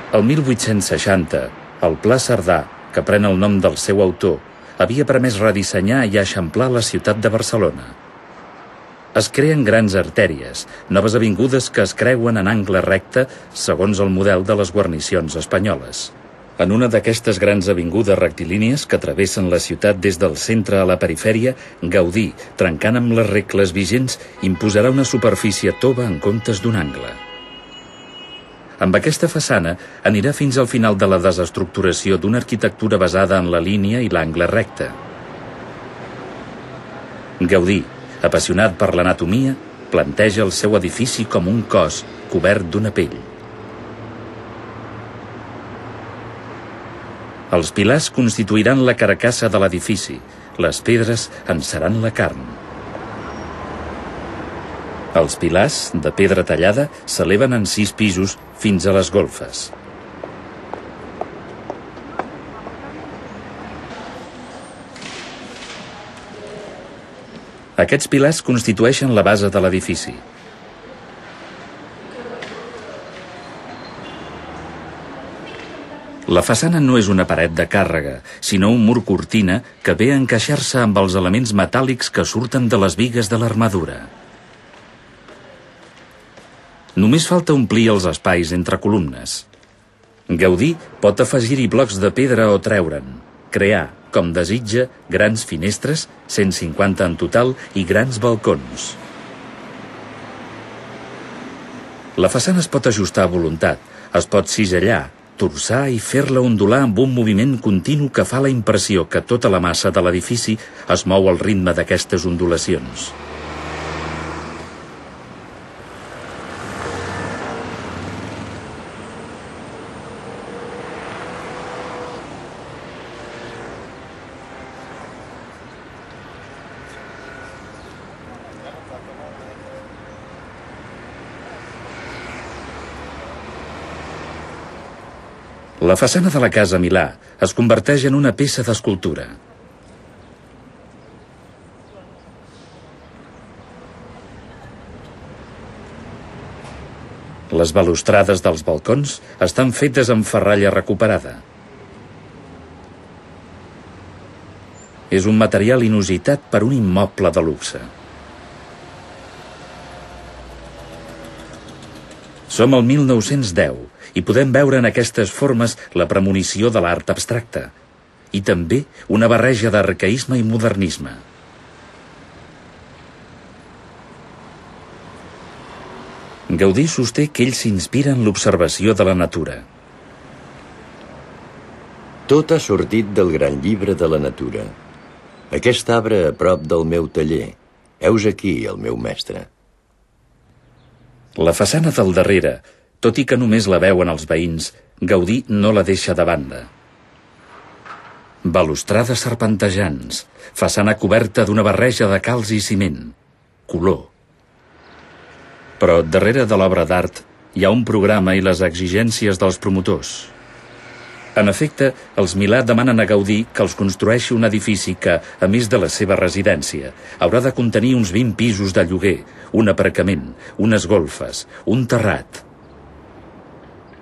El 1860, el Pla Cerdà, que pren el nom del seu autor, havia permès redissenyar i eixamplar la ciutat de Barcelona. Es creen grans artèries, noves avingudes que es creuen en angle recte segons el model de les guarnicions espanyoles. En una d'aquestes grans avingudes rectilínies que travessen la ciutat des del centre a la perifèria, Gaudí, trencant amb les regles vigents, imposarà una superfície tova en comptes d'un angle. Amb aquesta façana anirà fins al final de la desestructuració d'una arquitectura basada en la línia i l'angle recte. Gaudí, apassionat per l'anatomia, planteja el seu edifici com un cos cobert d'una pell. Els pilars constituiran la carcassa de l'edifici, les pedres en seran la carn. Els pilars, de pedra tallada, s'eleven en 6 pisos fins a les golfes. Aquests pilars constitueixen la base de l'edifici. La façana no és una paret de càrrega, sinó un mur cortina que ve a encaixar-se amb els elements metàl·lics que surten de les bigues de l'armadura. Només falta omplir els espais entre columnes. Gaudí pot afegir-hi blocs de pedra o treure'n, crear, com desitja, grans finestres, 150 en total, i grans balcons. La façana es pot ajustar a voluntat, es pot cisellar, torçar i fer-la ondular amb un moviment continu que fa la impressió que tota la massa de l'edifici es mou al ritme d'aquestes ondulacions. La façana de la Casa Milà es converteix en una peça d'escultura. Les balustrades dels balcons estan fetes amb ferralla recuperada. És un material inusitat per un immoble de luxe. Som al 1910 i podem veure en aquestes formes la premonició de l'art abstracte i també una barreja d'arcaisme i modernisme. Gaudí sosté que ell s'inspira en l'observació de la natura. Tot ha sortit del gran llibre de la natura. Aquest arbre a prop del meu taller. Heus aquí el meu mestre. La façana del darrere, tot i que només la veuen els veïns, Gaudí no la deixa de banda. Balustrades serpentejants, façana coberta d'una barreja de calç i ciment, color. Però darrere de l'obra d'art hi ha un programa i les exigències dels promotors. En efecte, els Milà demanen a Gaudí que els construeixi un edifici que, a més de la seva residència, haurà de contenir uns 20 pisos de lloguer, un aparcament, unes golfes, un terrat.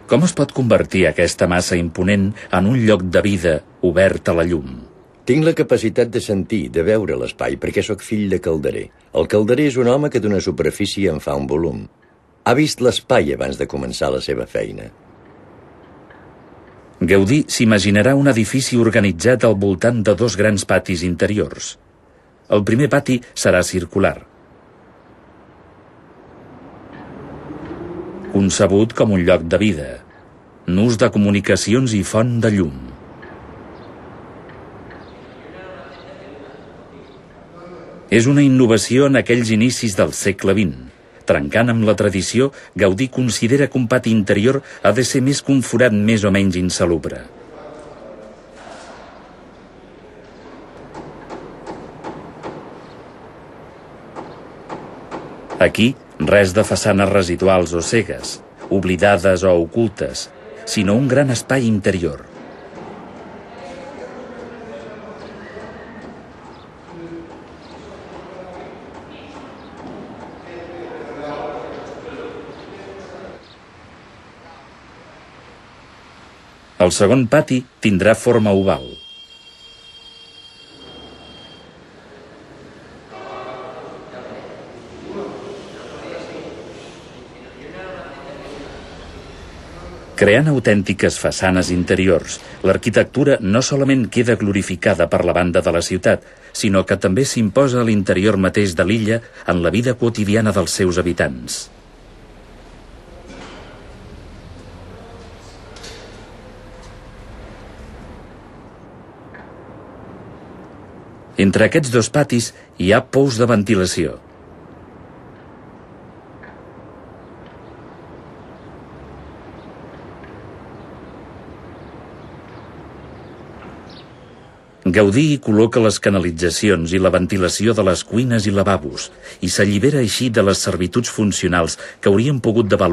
Com es pot convertir aquesta massa imponent en un lloc de vida obert a la llum? Tinc la capacitat de sentir, de veure l'espai, perquè sóc fill de calderer. El calderer és un home que d'una superfície en fa un volum. Ha vist l'espai abans de començar la seva feina. Gaudí s'imaginarà un edifici organitzat al voltant de 2 grans patis interiors. El primer pati serà circular, concebut com un lloc de vida, nus de comunicacions i font de llum. És una innovació en aquells inicis del segle XX. Trencant amb la tradició, Gaudí considera que un pati interior ha de ser més que un forat més o menys insalubre. Aquí, res de façanes residuals o cegues, oblidades o ocultes, sinó un gran espai interior. El segon pati tindrà forma oval. Creant autèntiques façanes interiors, l'arquitectura no solament queda glorificada per la banda de la ciutat, sinó que també s'imposa a l'interior mateix de l'illa en la vida quotidiana dels seus habitants. Entre aquests dos patis hi ha pous de ventilació. Gaudí hi col·loca les canalitzacions i la ventilació de les cuines i lavabos i s'allibera així de les servituds funcionals que haurien pogut devaluar